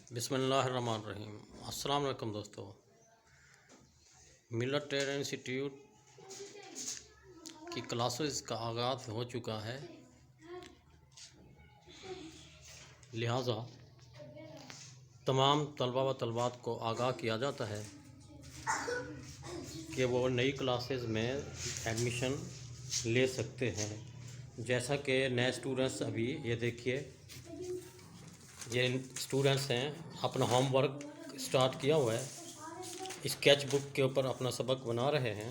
बिस्मिल्लाहिर्रहमानिर्रहीम। अस्सलाम वालेकुम दोस्तों। मिलत ट्रेड इंस्टीट्यूट की क्लासेस का आगाज़ हो चुका है, लिहाजा तमाम तलबा व तलबात को आगाह किया जाता है कि वो नई क्लासेस में एडमिशन ले सकते हैं। जैसा कि नए स्टूडेंट्स अभी ये देखिए, ये स्टूडेंट्स हैं, अपना होमवर्क स्टार्ट किया हुआ है, स्केच बुक के ऊपर अपना सबक बना रहे हैं।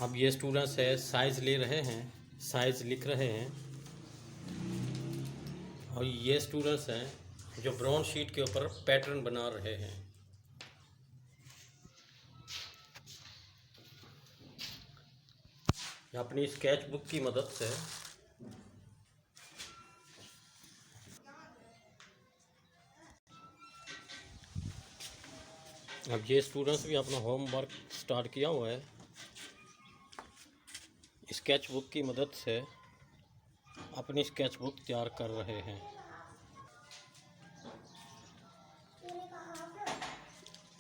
अब ये स्टूडेंट्स है साइज़ ले रहे हैं, साइज़ लिख रहे हैं। और ये स्टूडेंट्स हैं जो ब्राउन शीट के ऊपर पैटर्न बना रहे हैं। अपनी स्केच बुक की मदद से अब ये स्टूडेंट्स भी अपना होमवर्क स्टार्ट किया हुआ है, स्केच बुक की मदद से अपनी स्केच बुक तैयार कर रहे हैं।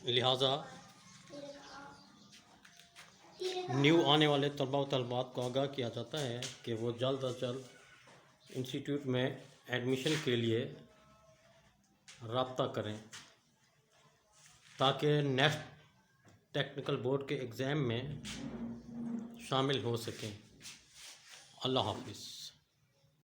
लिहाजा न्यू आने वाले तलबा व तलबात को आगाह किया जाता है कि वो जल्द अज जल्द इंस्टीट्यूट में एडमिशन के लिए रब्ता करें ताकि नेक्स्ट टेक्निकल बोर्ड के एग्ज़ाम में शामिल हो सकें। अल्लाह हाफिज़।